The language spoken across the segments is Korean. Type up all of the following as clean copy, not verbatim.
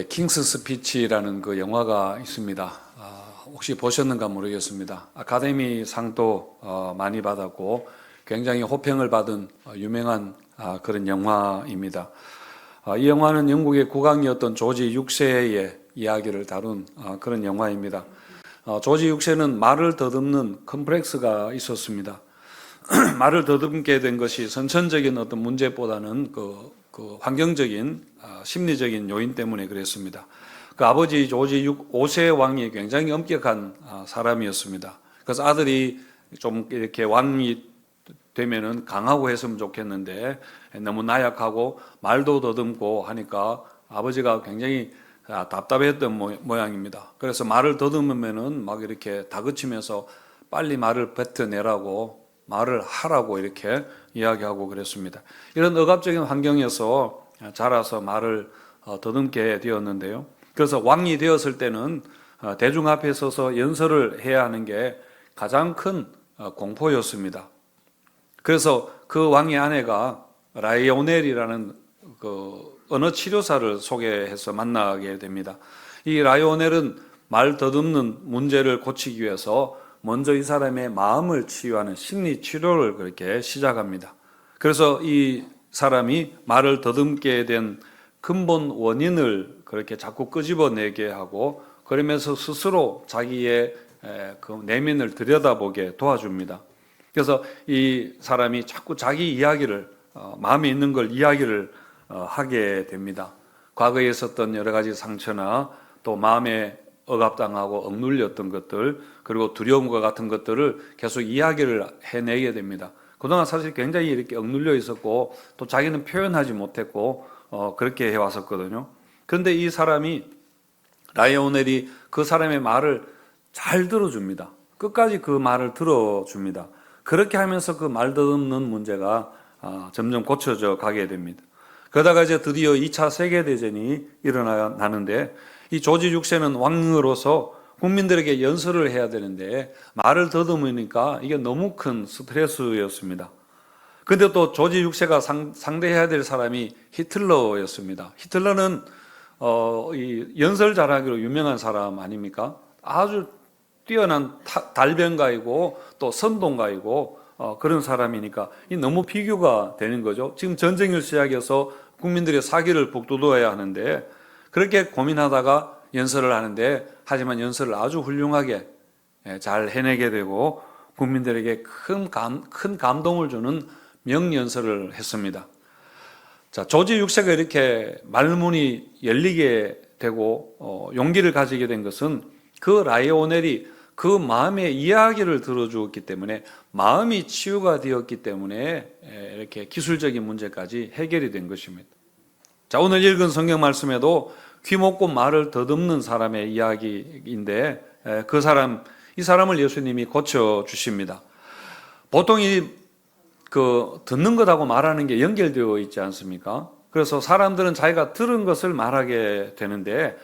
킹스 스피치라는 그 영화가 있습니다. 혹시 보셨는가 모르겠습니다. 아카데미 상도 많이 받았고 굉장히 호평을 받은 유명한 그런 영화입니다. 이 영화는 영국의 국왕이었던 조지 6세의 이야기를 다룬 그런 영화입니다. 조지 6세는 말을 더듬는 컴플렉스가 있었습니다. 말을 더듬게 된 것이 선천적인 어떤 문제보다는 그 환경적인 심리적인 요인 때문에 그랬습니다. 그 아버지 조지 5세 왕이 굉장히 엄격한 사람이었습니다. 그래서 아들이 좀 이렇게 왕이 되면은 강하고 했으면 좋겠는데 너무 나약하고 말도 더듬고 하니까 아버지가 굉장히 답답했던 모양입니다. 그래서 말을 더듬으면은 막 이렇게 다그치면서 빨리 말을 뱉어내라고 말을 하라고 이렇게 이야기하고 그랬습니다. 이런 억압적인 환경에서 자라서 말을 더듬게 되었는데요. 그래서 왕이 되었을 때는 대중 앞에 서서 연설을 해야 하는 게 가장 큰 공포였습니다. 그래서 그 왕의 아내가 라이오넬이라는 그 언어 치료사를 소개해서 만나게 됩니다. 이 라이오넬은 말 더듬는 문제를 고치기 위해서 먼저 이 사람의 마음을 치유하는 심리 치료를 그렇게 시작합니다. 그래서 이 사람이 말을 더듬게 된 근본 원인을 그렇게 자꾸 끄집어내게 하고 그러면서 스스로 자기의 그 내면을 들여다보게 도와줍니다. 그래서 이 사람이 자꾸 자기 이야기를 마음에 있는 걸 이야기를 하게 됩니다. 과거에 있었던 여러 가지 상처나 또 마음에 억압당하고 억눌렸던 것들 그리고 두려움과 같은 것들을 계속 이야기를 해내게 됩니다. 그동안 사실 굉장히 이렇게 억눌려 있었고 또 자기는 표현하지 못했고 그렇게 해왔었거든요. 그런데 이 사람이 라이오넬이 그 사람의 말을 잘 들어줍니다. 끝까지 그 말을 들어줍니다. 그렇게 하면서 그 말 더듬는 문제가 점점 고쳐져 가게 됩니다. 그러다가 이제 드디어 2차 세계대전이 일어나는데 이 조지 6세는 왕으로서 국민들에게 연설을 해야 되는데 말을 더듬으니까 이게 너무 큰 스트레스였습니다. 근데 또 조지 6세가 상대해야 될 사람이 히틀러였습니다. 히틀러는 이 연설 잘하기로 유명한 사람 아닙니까? 아주 뛰어난 달변가이고 또 선동가이고 그런 사람이니까 이 너무 비교가 되는 거죠. 지금 전쟁을 시작해서 국민들의 사기를 북돋워야 하는데 그렇게 고민하다가 연설을 하는데 하지만 연설을 아주 훌륭하게 잘 해내게 되고 국민들에게 큰 감동을 주는 명연설을 했습니다. 자, 조지 6세가 이렇게 말문이 열리게 되고 용기를 가지게 된 것은 그 라이오넬이 그 마음의 이야기를 들어주었기 때문에 마음이 치유가 되었기 때문에 이렇게 기술적인 문제까지 해결이 된 것입니다. 자, 오늘 읽은 성경 말씀에도 귀 먹고 말을 더듬는 사람의 이야기인데 이 사람을 예수님이 고쳐 주십니다. 보통 듣는 것하고 말하는 게 연결되어 있지 않습니까? 그래서 사람들은 자기가 들은 것을 말하게 되는데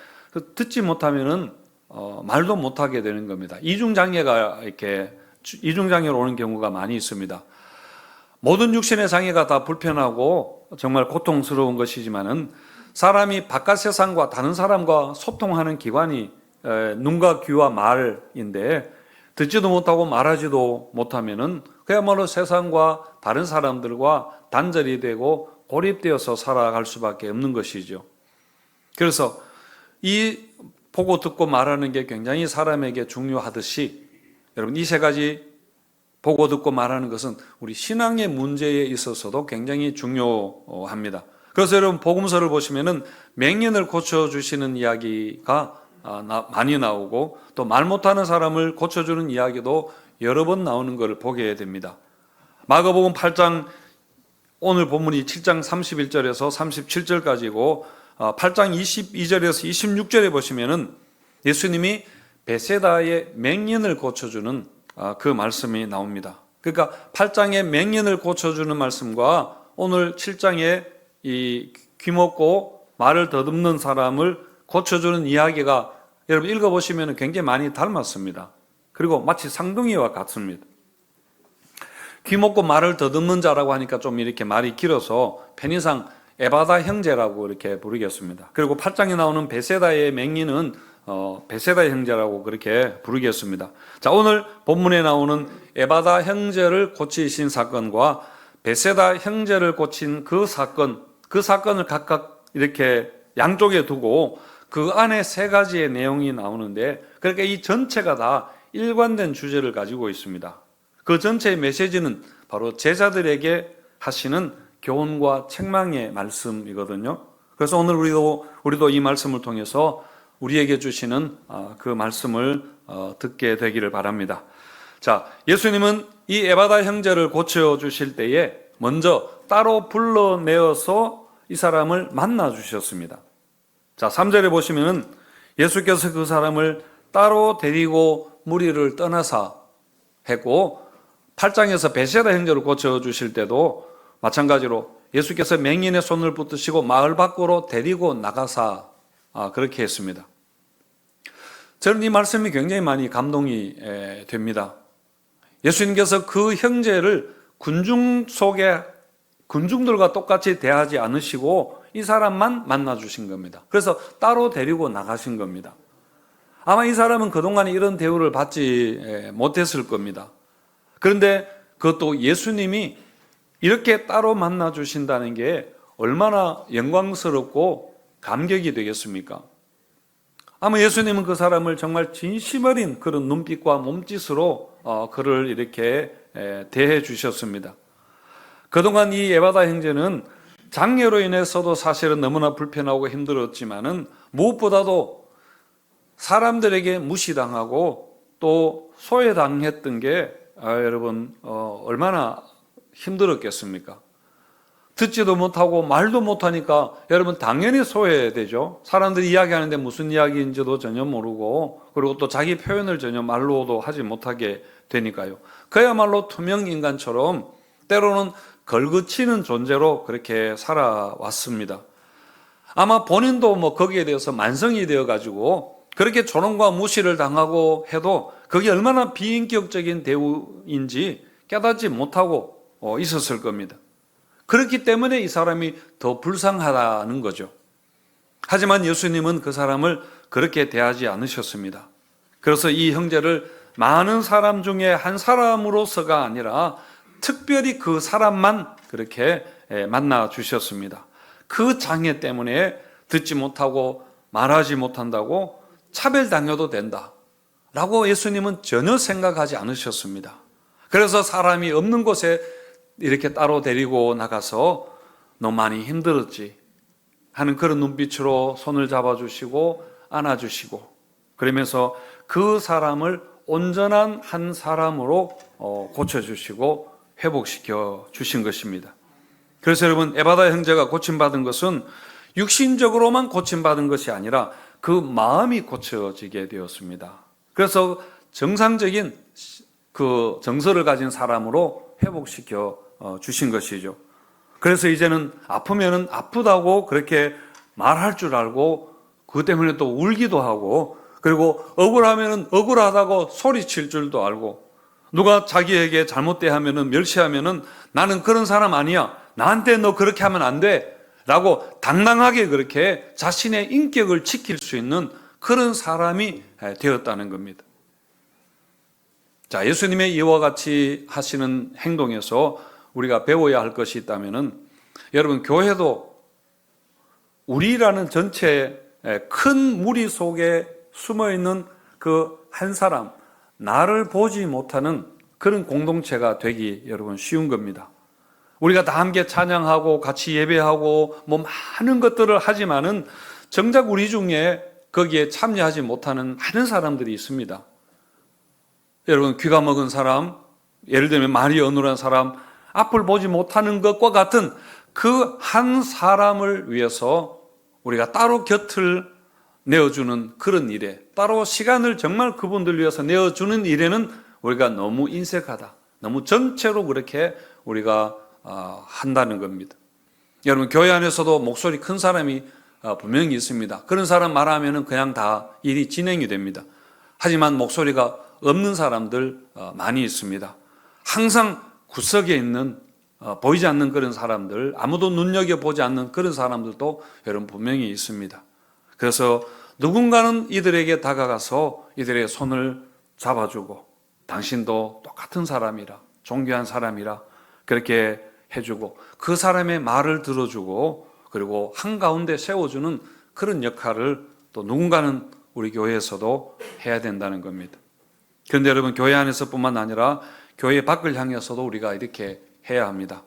듣지 못하면은 말도 못하게 되는 겁니다. 이중장애로 오는 경우가 많이 있습니다. 모든 육신의 장애가 다 불편하고 정말 고통스러운 것이지만은 사람이 바깥 세상과 다른 사람과 소통하는 기관이 눈과 귀와 말인데 듣지도 못하고 말하지도 못하면은 그야말로 세상과 다른 사람들과 단절이 되고 고립되어서 살아갈 수밖에 없는 것이죠. 그래서 이 보고 듣고 말하는 게 굉장히 사람에게 중요하듯이 여러분 이 세 가지 보고 듣고 말하는 것은 우리 신앙의 문제에 있어서도 굉장히 중요합니다. 그래서 여러분 복음서를 보시면은 맹인을 고쳐주시는 이야기가 많이 나오고 또 말 못하는 사람을 고쳐주는 이야기도 여러 번 나오는 것을 보게 됩니다. 마가복음 8장 오늘 본문이 7장 31절에서 37절까지고 8장 22절에서 26절에 보시면은 예수님이 베세다의 맹인을 고쳐주는 그 말씀이 나옵니다. 그러니까 8장의 맹인을 고쳐주는 말씀과 오늘 7장의 이 귀먹고 말을 더듬는 사람을 고쳐주는 이야기가 여러분 읽어보시면 굉장히 많이 닮았습니다. 그리고 마치 쌍둥이와 같습니다. 귀먹고 말을 더듬는 자라고 하니까 좀 이렇게 말이 길어서 편의상 에바다 형제라고 이렇게 부르겠습니다. 그리고 8장에 나오는 베세다의 맹인은 베세다 형제라고 그렇게 부르겠습니다. 자, 오늘 본문에 나오는 에바다 형제를 고치신 사건과 베세다 형제를 고친 그 사건을 각각 이렇게 양쪽에 두고 그 안에 세 가지의 내용이 나오는데, 그러니까 이 전체가 다 일관된 주제를 가지고 있습니다. 그 전체의 메시지는 바로 제자들에게 하시는 교훈과 책망의 말씀이거든요. 그래서 오늘 우리도 이 말씀을 통해서 우리에게 주시는 그 말씀을 듣게 되기를 바랍니다. 자, 예수님은 이 에바다 형제를 고쳐주실 때에 먼저 따로 불러내어서 이 사람을 만나 주셨습니다. 자, 3절에 보시면은 예수께서 그 사람을 따로 데리고 무리를 떠나사 했고, 8장에서 베세다 형제를 고쳐주실 때도 마찬가지로 예수께서 맹인의 손을 붙드시고 마을 밖으로 데리고 나가사 그렇게 했습니다. 저는 이 말씀이 굉장히 많이 감동이 됩니다. 예수님께서 그 형제를 군중들과 똑같이 대하지 않으시고 이 사람만 만나 주신 겁니다. 그래서 따로 데리고 나가신 겁니다. 아마 이 사람은 그동안 이런 대우를 받지 못했을 겁니다. 그런데 그것도 예수님이 이렇게 따로 만나 주신다는 게 얼마나 영광스럽고 감격이 되겠습니까? 아마 예수님은 그 사람을 정말 진심 어린 그런 눈빛과 몸짓으로 그를 이렇게 대해 주셨습니다. 그동안 이 에바다 형제는 장애로 인해서도 사실은 너무나 불편하고 힘들었지만은 무엇보다도 사람들에게 무시당하고 또 소외당했던 게 여러분 얼마나 힘들었겠습니까? 듣지도 못하고 말도 못하니까 여러분 당연히 소외되죠. 사람들이 이야기하는데 무슨 이야기인지도 전혀 모르고, 그리고 또 자기 표현을 전혀 말로도 하지 못하게 되니까요. 그야말로 투명 인간처럼 때로는 걸그치는 존재로 그렇게 살아왔습니다. 아마 본인도 거기에 대해서 만성이 되어가지고 그렇게 조롱과 무시를 당하고 해도 그게 얼마나 비인격적인 대우인지 깨닫지 못하고 있었을 겁니다. 그렇기 때문에 이 사람이 더 불쌍하다는 거죠. 하지만 예수님은 그 사람을 그렇게 대하지 않으셨습니다. 그래서 이 형제를 많은 사람 중에 한 사람으로서가 아니라 특별히 그 사람만 그렇게 만나 주셨습니다. 그 장애 때문에 듣지 못하고 말하지 못한다고 차별당해도 된다 라고 예수님은 전혀 생각하지 않으셨습니다. 그래서 사람이 없는 곳에 이렇게 따로 데리고 나가서 너 많이 힘들었지 하는 그런 눈빛으로 손을 잡아주시고 안아주시고, 그러면서 그 사람을 온전한 한 사람으로 고쳐주시고 회복시켜 주신 것입니다. 그래서 여러분, 에바다 형제가 고침받은 것은 육신적으로만 고침받은 것이 아니라 그 마음이 고쳐지게 되었습니다. 그래서 정상적인 그 정서를 가진 사람으로 회복시켜 주신 것이죠. 그래서 이제는 아프면은 아프다고 그렇게 말할 줄 알고, 그것 때문에 또 울기도 하고, 그리고 억울하면은 억울하다고 소리칠 줄도 알고, 누가 자기에게 잘못대하면은 멸시하면은 나는 그런 사람 아니야, 나한테 너 그렇게 하면 안 돼 라고 당당하게 그렇게 자신의 인격을 지킬 수 있는 그런 사람이 되었다는 겁니다. 자, 예수님의 이와 같이 하시는 행동에서 우리가 배워야 할 것이 있다면은, 여러분, 교회도 우리라는 전체 큰 무리 속에 숨어 있는 그 한 사람, 나를 보지 못하는 그런 공동체가 되기 여러분 쉬운 겁니다. 우리가 다 함께 찬양하고 같이 예배하고 많은 것들을 하지만은 정작 우리 중에 거기에 참여하지 못하는 많은 사람들이 있습니다. 여러분, 귀가 먹은 사람, 예를 들면 말이 어눌한 사람, 앞을 보지 못하는 것과 같은 그 한 사람을 위해서 우리가 따로 곁을 내어주는 그런 일에, 따로 시간을 정말 그분들 위해서 내어주는 일에는 우리가 너무 인색하다, 너무 전체로 그렇게 우리가 한다는 겁니다. 여러분, 교회 안에서도 목소리 큰 사람이 분명히 있습니다. 그런 사람 말하면 그냥 다 일이 진행이 됩니다. 하지만 목소리가 없는 사람들 많이 있습니다. 항상 구석에 있는 보이지 않는 그런 사람들, 아무도 눈여겨보지 않는 그런 사람들도 여러분 분명히 있습니다. 그래서 누군가는 이들에게 다가가서 이들의 손을 잡아주고 당신도 똑같은 사람이라, 존귀한 사람이라 그렇게 해주고 그 사람의 말을 들어주고 그리고 한가운데 세워주는 그런 역할을 또 누군가는 우리 교회에서도 해야 된다는 겁니다. 그런데 여러분, 교회 안에서뿐만 아니라 교회 밖을 향해서도 우리가 이렇게 해야 합니다.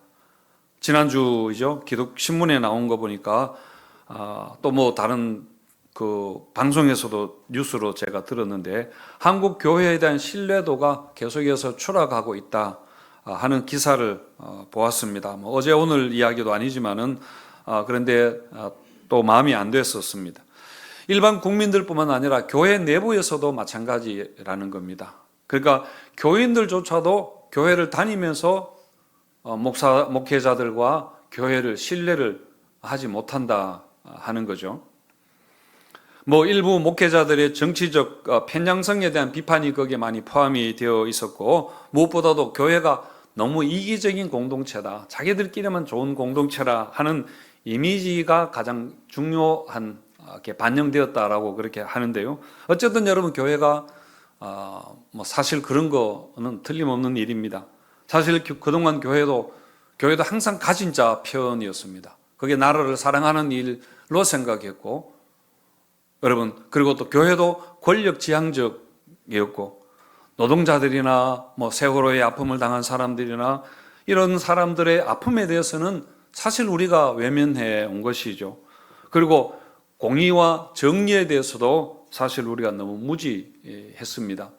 지난주이죠. 기독신문에 나온 거 보니까 또 뭐 다른 그 방송에서도 뉴스로 제가 들었는데 한국 교회에 대한 신뢰도가 계속해서 추락하고 있다 하는 기사를 보았습니다. 뭐 어제 오늘 이야기도 아니지만은 그런데 또 마음이 안 됐었습니다. 일반 국민들뿐만 아니라 교회 내부에서도 마찬가지라는 겁니다. 그러니까 교인들조차도 교회를 다니면서 목회자들과 교회를 신뢰를 하지 못한다 하는 거죠. 뭐 일부 목회자들의 정치적 편향성에 대한 비판이 거기에 많이 포함이 되어 있었고, 무엇보다도 교회가 너무 이기적인 공동체다, 자기들끼리만 좋은 공동체라 하는 이미지가 가장 중요한 게 반영되었다라고 그렇게 하는데요. 어쨌든 여러분, 교회가 뭐 사실 그런 거는 틀림없는 일입니다. 사실 그동안 교회도 항상 가진 자 표현이었습니다. 그게 나라를 사랑하는 일로 생각했고, 여러분, 그리고 또 교회도 권력 지향적이었고, 노동자들이나 뭐 세월호의 아픔을 당한 사람들이나 이런 사람들의 아픔에 대해서는 사실 우리가 외면해 온 것이죠. 그리고 공의와 정의에 대해서도 사실 우리가 너무 무지했습니다.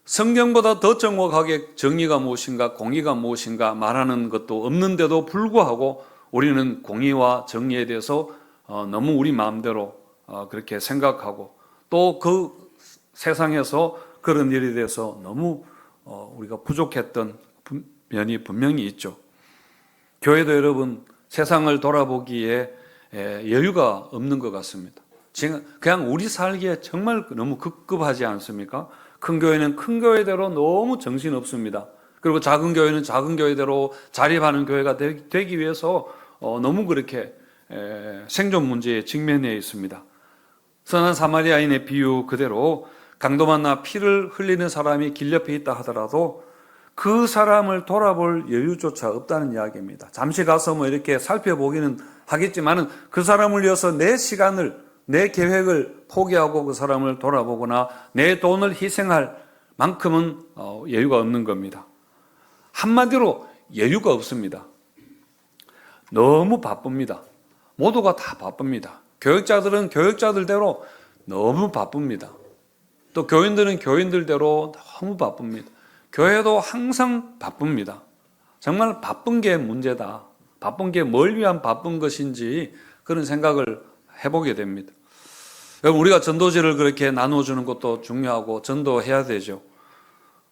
성경보다 더 정확하게 정의가 무엇인가, 공의가 무엇인가 말하는 것도 없는데도 불구하고 우리는 공의와 정의에 대해서 너무 우리 마음대로 그렇게 생각하고, 또 그 세상에서 그런 일에 대해서 너무 우리가 부족했던 면이 분명히 있죠. 교회도 여러분, 세상을 돌아보기에 여유가 없는 것 같습니다. 그냥 우리 살기에 정말 너무 급급하지 않습니까? 큰 교회는 큰 교회대로 너무 정신없습니다. 그리고 작은 교회는 작은 교회대로 자립하는 교회가 되기 위해서 너무 그렇게 생존 문제에 직면해 있습니다. 선한 사마리아인의 비유 그대로 강도 만나 피를 흘리는 사람이 길 옆에 있다 하더라도 그 사람을 돌아볼 여유조차 없다는 이야기입니다. 잠시 가서 뭐 이렇게 살펴보기는 하겠지만은 그 사람을 위해서 내 시간을, 내 계획을 포기하고 그 사람을 돌아보거나 내 돈을 희생할 만큼은 여유가 없는 겁니다. 한마디로 여유가 없습니다. 너무 바쁩니다. 모두가 다 바쁩니다. 교역자들은 교역자들대로 너무 바쁩니다. 또 교인들은 교인들대로 너무 바쁩니다. 교회도 항상 바쁩니다. 정말 바쁜 게 문제다. 바쁜 게 뭘 위한 바쁜 것인지 그런 생각을 해보게 됩니다. 여러분, 우리가 전도지를 그렇게 나눠주는 것도 중요하고 전도해야 되죠.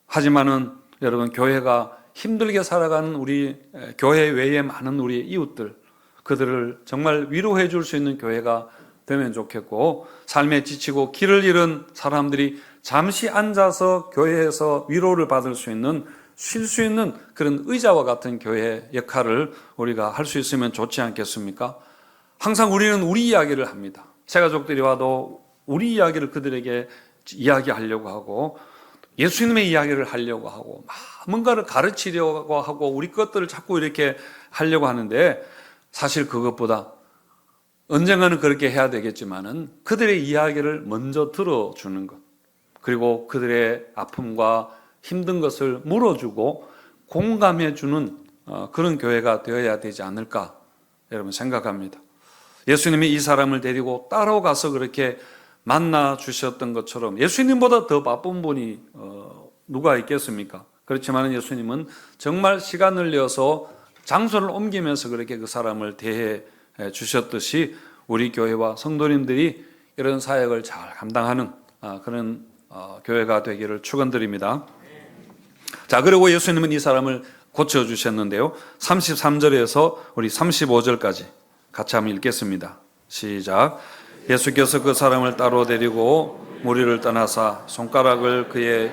하지만은 여러분, 교회가 힘들게 살아가는 우리 교회 외에 많은 우리 이웃들, 그들을 정말 위로해 줄 수 있는 교회가 되면 좋겠고, 삶에 지치고 길을 잃은 사람들이 잠시 앉아서 교회에서 위로를 받을 수 있는, 쉴 수 있는 그런 의자와 같은 교회 역할을 우리가 할 수 있으면 좋지 않겠습니까? 항상 우리는 우리 이야기를 합니다. 새가족들이 와도 우리 이야기를 그들에게 이야기하려고 하고, 예수님의 이야기를 하려고 하고, 뭔가를 가르치려고 하고, 우리 것들을 자꾸 이렇게 하려고 하는데, 사실 그것보다 언젠가는 그렇게 해야 되겠지만은 그들의 이야기를 먼저 들어주는 것, 그리고 그들의 아픔과 힘든 것을 물어주고 공감해주는 그런 교회가 되어야 되지 않을까 여러분 생각합니다. 예수님이 이 사람을 데리고 따라가서 그렇게 만나 주셨던 것처럼 예수님보다 더 바쁜 분이 누가 있겠습니까? 그렇지만 예수님은 정말 시간을 내어서 장소를 옮기면서 그렇게 그 사람을 대해 주셨듯이 우리 교회와 성도님들이 이런 사역을 잘 감당하는 그런 교회가 되기를 축원드립니다. 자, 그리고 예수님은 이 사람을 고쳐주셨는데요. 33절에서 우리 35절까지 같이 한번 읽겠습니다. 시작. 예수께서 그 사람을 따로 데리고 무리를 떠나사 손가락을 그의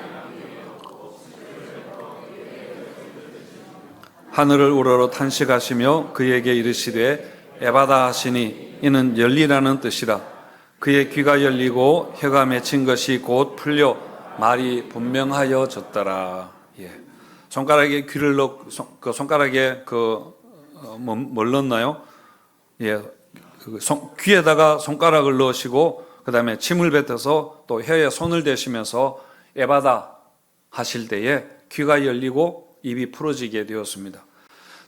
하늘을 우러러 탄식하시며 그에게 이르시되 에바다 하시니 이는 열리라는 뜻이라. 그의 귀가 열리고 혀가 맺힌 것이 곧 풀려 말이 분명하여졌더라. 예. 손가락에 귀를 넣고 손가락에 뭘 넣나요? 예. 귀에다가 손가락을 넣으시고 그 다음에 침을 뱉어서 또 혀에 손을 대시면서 에바다 하실 때에 귀가 열리고 입이 풀어지게 되었습니다.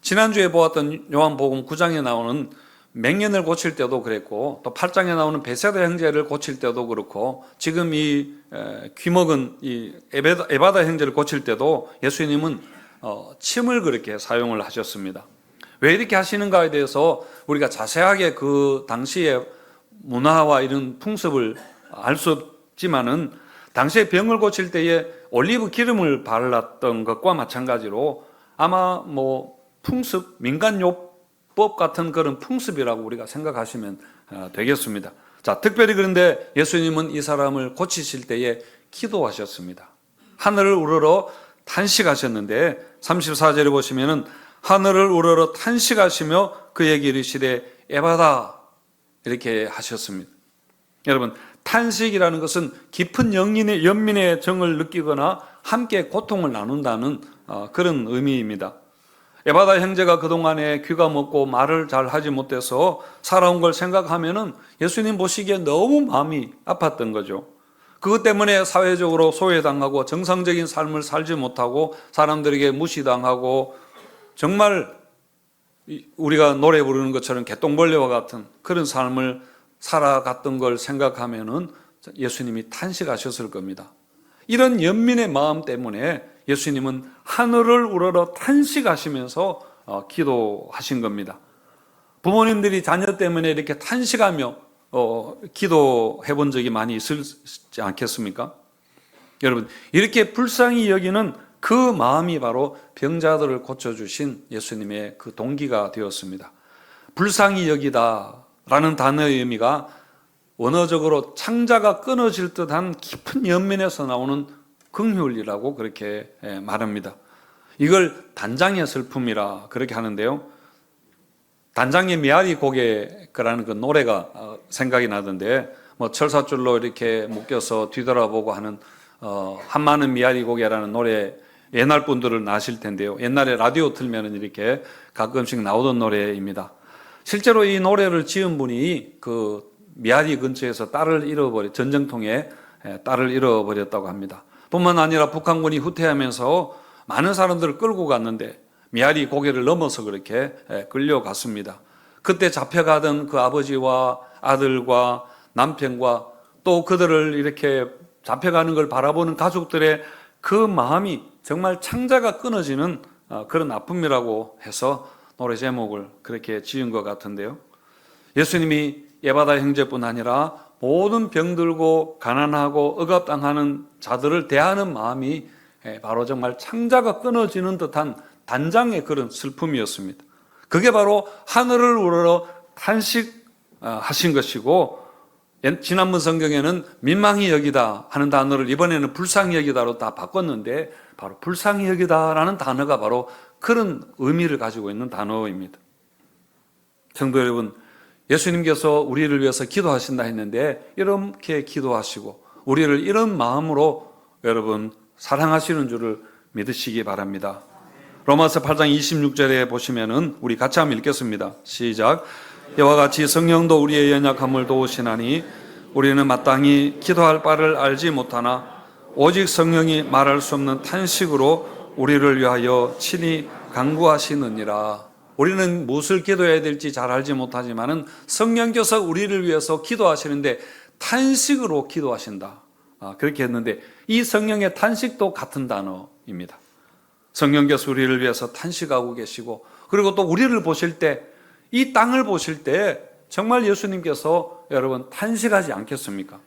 지난주에 보았던 요한복음 9장에 나오는 맹년을 고칠 때도 그랬고 또 8장에 나오는 베세다 형제를 고칠 때도 그렇고 지금 이 귀먹은 이 에바다 형제를 고칠 때도 예수님은 침을 그렇게 사용을 하셨습니다. 왜 이렇게 하시는가에 대해서 우리가 자세하게 그 당시의 문화와 이런 풍습을 알 수 없지만은 당시에 병을 고칠 때에 올리브 기름을 발랐던 것과 마찬가지로 아마 풍습, 민간요법 같은 그런 풍습이라고 우리가 생각하시면 되겠습니다. 자, 특별히 그런데 예수님은 이 사람을 고치실 때에 기도하셨습니다. 하늘을 우러러 탄식하셨는데 34절에 보시면은 하늘을 우러러 탄식하시며 그에게 이르시되 에바다 이렇게 하셨습니다. 여러분, 탄식이라는 것은 깊은 연민의 정을 느끼거나 함께 고통을 나눈다는 그런 의미입니다. 에바다 형제가 그동안에 귀가 먹고 말을 잘 하지 못해서 살아온 걸 생각하면은 예수님 보시기에 너무 마음이 아팠던 거죠. 그것 때문에 사회적으로 소외당하고 정상적인 삶을 살지 못하고 사람들에게 무시당하고 정말 우리가 노래 부르는 것처럼 개똥벌레와 같은 그런 삶을 살아갔던 걸 생각하면은 예수님이 탄식하셨을 겁니다. 이런 연민의 마음 때문에 예수님은 하늘을 우러러 탄식하시면서 기도하신 겁니다. 부모님들이 자녀 때문에 이렇게 탄식하며 기도해 본 적이 많이 있지 않겠습니까? 여러분, 이렇게 불쌍히 여기는 그 마음이 바로 병자들을 고쳐주신 예수님의 그 동기가 되었습니다. 불쌍히 여기다라는 단어의 의미가 원어적으로 창자가 끊어질 듯한 깊은 연민에서 나오는 긍휼이라고 그렇게 말합니다. 이걸 단장의 슬픔이라 그렇게 하는데요. 단장의 메아리 고개라는 그 노래가 생각이 나던데 철사줄로 이렇게 묶여서 뒤돌아보고 하는 한마는 메아리 고개라는 노래 옛날 분들은 아실 텐데요. 옛날에 라디오 틀면은 이렇게 가끔씩 나오던 노래입니다. 실제로 이 노래를 지은 분이 그 미아리 근처에서 전쟁통에 딸을 잃어버렸다고 합니다. 뿐만 아니라 북한군이 후퇴하면서 많은 사람들을 끌고 갔는데 미아리 고개를 넘어서 그렇게 끌려갔습니다. 그때 잡혀가던 그 아버지와 아들과 남편과 또 그들을 이렇게 잡혀가는 걸 바라보는 가족들의 그 마음이 정말 창자가 끊어지는 그런 아픔이라고 해서 노래 제목을 그렇게 지은 것 같은데요. 예수님이 에바다 형제뿐 아니라 모든 병들고 가난하고 억압당하는 자들을 대하는 마음이 바로 정말 창자가 끊어지는 듯한 단장의 그런 슬픔이었습니다. 그게 바로 하늘을 우러러 탄식하신 것이고, 지난번 성경에는 민망히 여기다 하는 단어를 이번에는 불쌍히 여기다로 다 바꿨는데 바로 불쌍히 여기다라는 단어가 바로 그런 의미를 가지고 있는 단어입니다. 성도 여러분, 예수님께서 우리를 위해서 기도하신다 했는데 이렇게 기도하시고 우리를 이런 마음으로 여러분 사랑하시는 줄을 믿으시기 바랍니다. 로마서 8장 26절에 보시면은 우리 같이 한번 읽겠습니다. 시작. 이와 같이 성령도 우리의 연약함을 도우시나니 우리는 마땅히 기도할 바를 알지 못하나 오직 성령이 말할 수 없는 탄식으로 우리를 위하여 친히 간구하시느니라. 우리는 무엇을 기도해야 될지 잘 알지 못하지만은 성령께서 우리를 위해서 기도하시는데 탄식으로 기도하신다. 그렇게 했는데 이 성령의 탄식도 같은 단어입니다. 성령께서 우리를 위해서 탄식하고 계시고 그리고 또 우리를 보실 때 이 땅을 보실 때 정말 예수님께서 여러분 탄식하지 않겠습니까?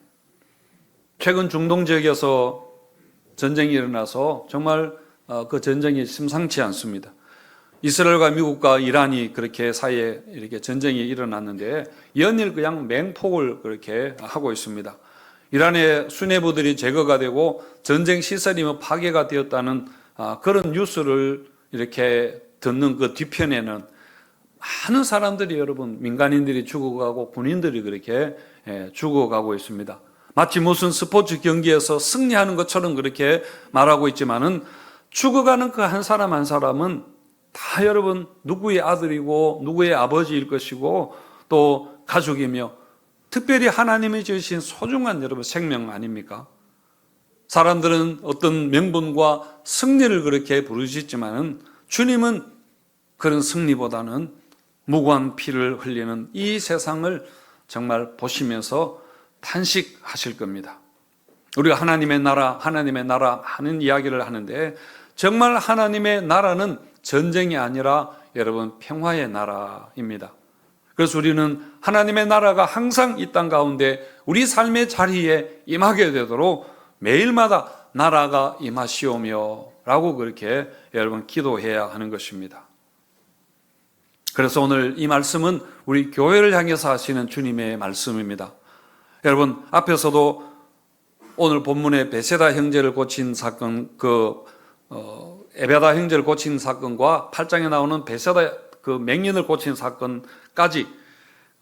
최근 중동 지역에서 전쟁이 일어나서 정말 그 전쟁이 심상치 않습니다. 이스라엘과 미국과 이란이 그렇게 사이에 이렇게 전쟁이 일어났는데 연일 그냥 맹폭을 그렇게 하고 있습니다. 이란의 수뇌부들이 제거가 되고 전쟁 시설이 파괴가 되었다는 그런 뉴스를 이렇게 듣는 그 뒤편에는 많은 사람들이 여러분 민간인들이 죽어가고 군인들이 그렇게 죽어가고 있습니다. 마치 무슨 스포츠 경기에서 승리하는 것처럼 그렇게 말하고 있지만은 죽어가는 그 한 사람 한 사람은 다 여러분 누구의 아들이고 누구의 아버지일 것이고 또 가족이며 특별히 하나님이 주신 소중한 여러분 생명 아닙니까? 사람들은 어떤 명분과 승리를 그렇게 부르시지만은 주님은 그런 승리보다는 무고한 피를 흘리는 이 세상을 정말 보시면서 탄식하실 겁니다. 우리가 하나님의 나라 하는 이야기를 하는데 정말 하나님의 나라는 전쟁이 아니라 여러분 평화의 나라입니다. 그래서 우리는 하나님의 나라가 항상 이 땅 가운데 우리 삶의 자리에 임하게 되도록 매일마다 나라가 임하시오며 라고 그렇게 여러분 기도해야 하는 것입니다. 그래서 오늘 이 말씀은 우리 교회를 향해서 하시는 주님의 말씀입니다. 여러분 앞에서도 오늘 본문의 베세다 형제를 고친 사건, 에베다 형제를 고친 사건과 8장에 나오는 베세다 그 맹인을 고친 사건까지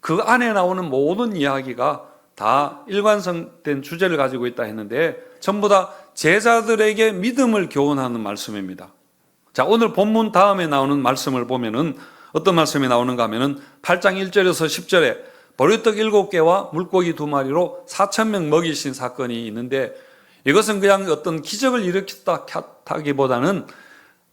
그 안에 나오는 모든 이야기가 다 일관성된 주제를 가지고 있다 했는데 전부 다 제자들에게 믿음을 교훈하는 말씀입니다. 자, 오늘 본문 다음에 나오는 말씀을 보면은 어떤 말씀이 나오는가 하면은 8장 1절에서 10절에 보리떡 7개와 물고기 2마리로 4,000명 먹이신 사건이 있는데 이것은 그냥 어떤 기적을 일으켰다기보다는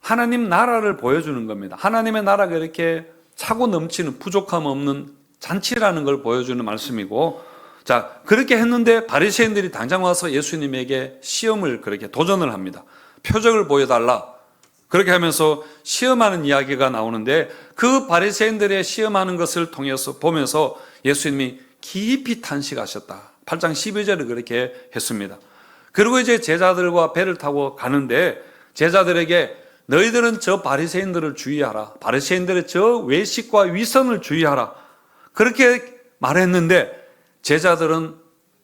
하나님 나라를 보여주는 겁니다. 하나님의 나라가 이렇게 차고 넘치는 부족함 없는 잔치라는 걸 보여주는 말씀이고, 자, 그렇게 했는데 바리새인들이 당장 와서 예수님에게 시험을 그렇게 도전을 합니다. 표적을 보여달라. 그렇게 하면서 시험하는 이야기가 나오는데 그 바리새인들의 시험하는 것을 통해서 보면서 예수님이 깊이 탄식하셨다. 8장 12절을 그렇게 했습니다. 그리고 이제 제자들과 배를 타고 가는데 제자들에게 너희들은 저 바리새인들을 주의하라. 바리새인들의 저 외식과 위선을 주의하라. 그렇게 말했는데 제자들은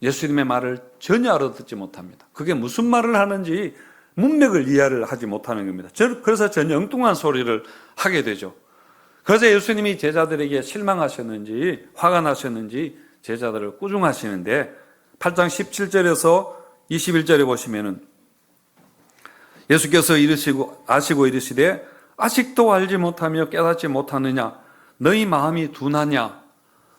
예수님의 말을 전혀 알아듣지 못합니다. 그게 무슨 말을 하는지 문맥을 이해를 하지 못하는 겁니다. 그래서 전혀 엉뚱한 소리를 하게 되죠. 그래서 예수님이 제자들에게 실망하셨는지 화가 나셨는지 제자들을 꾸중하시는데 8장 17절에서 21절에 보시면은 예수께서 아시고 이르시되 아직도 알지 못하며 깨닫지 못하느냐 너희 마음이 둔하냐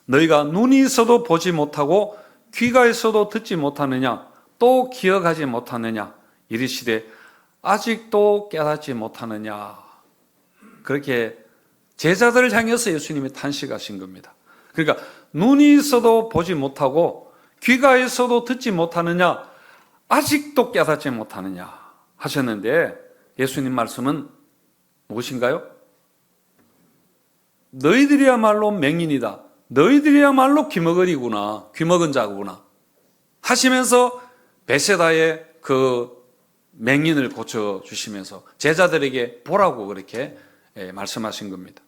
너희가 눈이 있어도 보지 못하고 귀가 있어도 듣지 못하느냐 또 기억하지 못하느냐 이르시되 아직도 깨닫지 못하느냐. 그렇게 제자들을 향해서 예수님이 탄식하신 겁니다. 그러니까 눈이 있어도 보지 못하고 귀가 있어도 듣지 못하느냐 아직도 깨닫지 못하느냐 하셨는데 예수님 말씀은 무엇인가요? 너희들이야말로 맹인이다. 너희들이야말로 귀먹은 자구나 하시면서 베세다의 그 맹인을 고쳐주시면서 제자들에게 보라고 그렇게 말씀하신 겁니다.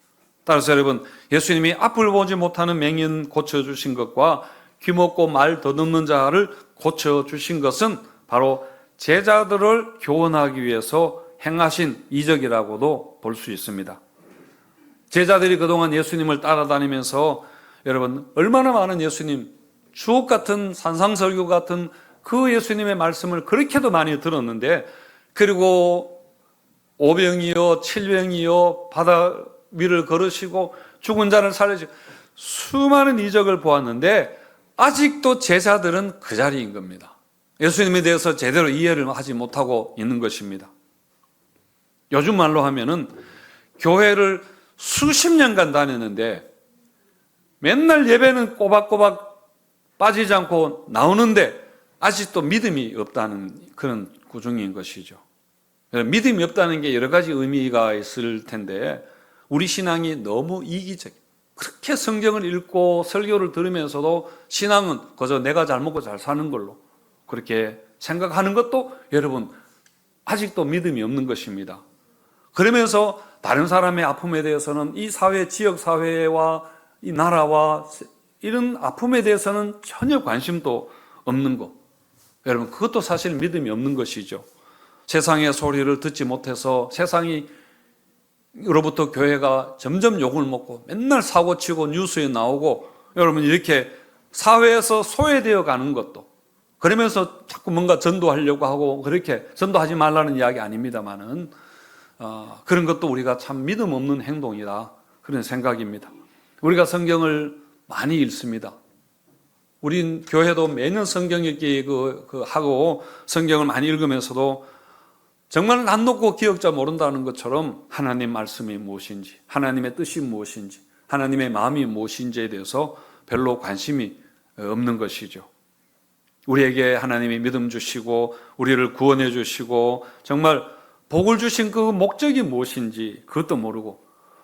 따라서 여러분 예수님이 앞을 보지 못하는 맹인 고쳐주신 것과 귀먹고 말 더듬는 자를 고쳐주신 것은 바로 제자들을 교훈하기 위해서 행하신 이적이라고도 볼 수 있습니다. 제자들이 그동안 예수님을 따라다니면서 여러분 얼마나 많은 예수님 주옥같은 산상설교 같은 그 예수님의 말씀을 그렇게도 많이 들었는데 그리고 오병이요 7병이요 바다 위를 걸으시고 죽은 자를 살리시고 수많은 이적을 보았는데 아직도 제자들은 그 자리인 겁니다. 예수님에 대해서 제대로 이해를 하지 못하고 있는 것입니다. 요즘 말로 하면은 교회를 수십 년간 다녔는데 맨날 예배는 꼬박꼬박 빠지지 않고 나오는데 아직도 믿음이 없다는 그런 구중인 것이죠. 믿음이 없다는 게 여러 가지 의미가 있을 텐데 우리 신앙이 너무 이기적. 그렇게 성경을 읽고 설교를 들으면서도 신앙은 그저 내가 잘 먹고 잘 사는 걸로 그렇게 생각하는 것도 여러분 아직도 믿음이 없는 것입니다. 그러면서 다른 사람의 아픔에 대해서는 이 사회, 지역 사회와 이 나라와 이런 아픔에 대해서는 전혀 관심도 없는 것. 여러분 그것도 사실 믿음이 없는 것이죠. 세상의 소리를 듣지 못해서 세상이 으로부터 교회가 점점 욕을 먹고 맨날 사고치고 뉴스에 나오고 여러분 이렇게 사회에서 소외되어 가는 것도 그러면서 자꾸 뭔가 전도하려고 하고 그렇게 전도하지 말라는 이야기 아닙니다만은 그런 것도 우리가 참 믿음 없는 행동이다 그런 생각입니다. 우리가 성경을 많이 읽습니다. 우린 교회도 매년 성경 읽기 하고 성경을 많이 읽으면서도 정말 난 놓고 기억자 모른다는 것처럼 하나님 말씀이 무엇인지, 하나님의 뜻이 무엇인지, 하나님의 마음이 무엇인지에 대해서 별로 관심이 없는 것이죠. 우리에게 하나님이 믿음 주시고 우리를 구원해 주시고 정말 복을 주신 그 목적이 무엇인지 그것도 모르고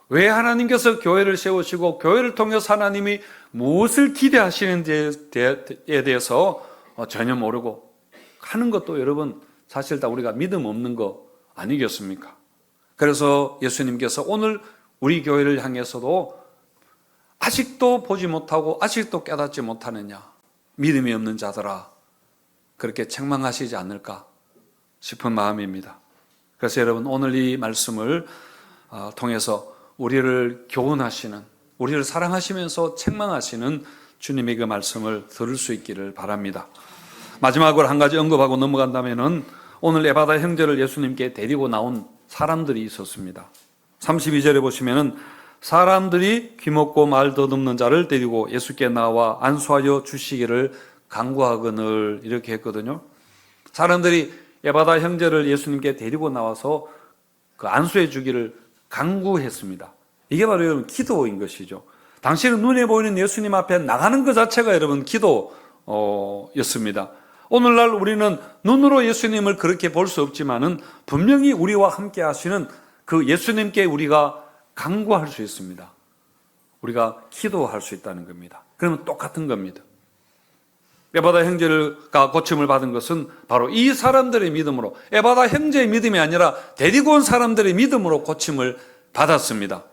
왜 하나님께서 교회를 세우시고 교회를 통해서 하나님이 무엇을 기대하시는지에 대해서 전혀 모르고 하는 것도 여러분 사실 다 우리가 믿음 없는 거 아니겠습니까? 그래서 예수님께서 오늘 우리 교회를 향해서도 아직도 보지 못하고 아직도 깨닫지 못하느냐 믿음이 없는 자들아 그렇게 책망하시지 않을까 싶은 마음입니다. 그래서 여러분 오늘 이 말씀을 통해서 우리를 교훈하시는 우리를 사랑하시면서 책망하시는 주님의 그 말씀을 들을 수 있기를 바랍니다. 마지막으로 한 가지 언급하고 넘어간다면은 오늘 에바다 형제를 예수님께 데리고 나온 사람들이 있었습니다. 32절에 보시면은 사람들이 귀먹고 말 더듬는 자를 데리고 예수께 나와 안수하여 주시기를 간구하거늘 이렇게 했거든요. 사람들이 에바다 형제를 예수님께 데리고 나와서 그 안수해 주기를 간구했습니다. 이게 바로 여러분 기도인 것이죠. 당신은 눈에 보이는 예수님 앞에 나가는 것 자체가 여러분 기도였습니다. 오늘날 우리는 눈으로 예수님을 그렇게 볼 수 없지만은 분명히 우리와 함께 하시는 그 예수님께 우리가 간구할 수 있습니다. 우리가 기도할 수 있다는 겁니다. 그러면 똑같은 겁니다. 에바다 형제가 고침을 받은 것은 바로 이 사람들의 믿음으로 에바다 형제의 믿음이 아니라 데리고 온 사람들의 믿음으로 고침을 받았습니다.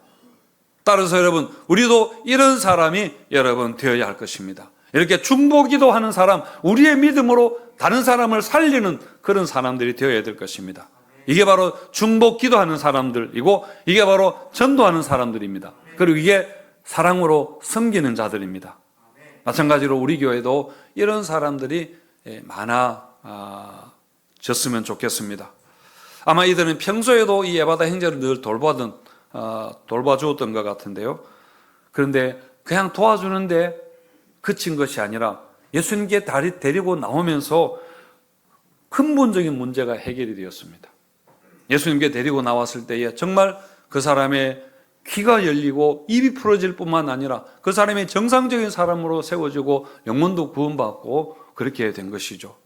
따라서 여러분 우리도 이런 사람이 여러분 되어야 할 것입니다. 이렇게 중보기도 하는 사람, 우리의 믿음으로 다른 사람을 살리는 그런 사람들이 되어야 될 것입니다. 이게 바로 중보기도 하는 사람들이고 이게 바로 전도하는 사람들입니다. 그리고 이게 사랑으로 섬기는 자들입니다. 마찬가지로 우리 교회도 이런 사람들이 많아졌으면 좋겠습니다. 아마 이들은 평소에도 이 에바다 형제를 늘 돌봐주었던 것 같은데요. 그런데 그냥 도와주는데 그친 것이 아니라 예수님께 데리고 나오면서 근본적인 문제가 해결이 되었습니다. 예수님께 데리고 나왔을 때에 정말 그 사람의 귀가 열리고 입이 풀어질 뿐만 아니라 그 사람이 정상적인 사람으로 세워지고 영혼도 구원받고 그렇게 된 것이죠.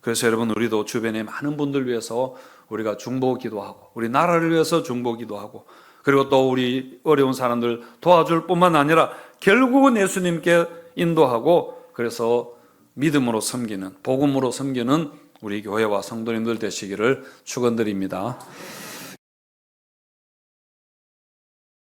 그래서 여러분 우리도 주변에 많은 분들 위해서 우리가 중보기도 하고 우리 나라를 위해서 중보기도 하고 그리고 또 우리 어려운 사람들 도와줄 뿐만 아니라 결국은 예수님께 인도하고 그래서 믿음으로 섬기는 복음으로 섬기는 우리 교회와 성도님들 되시기를 축원드립니다.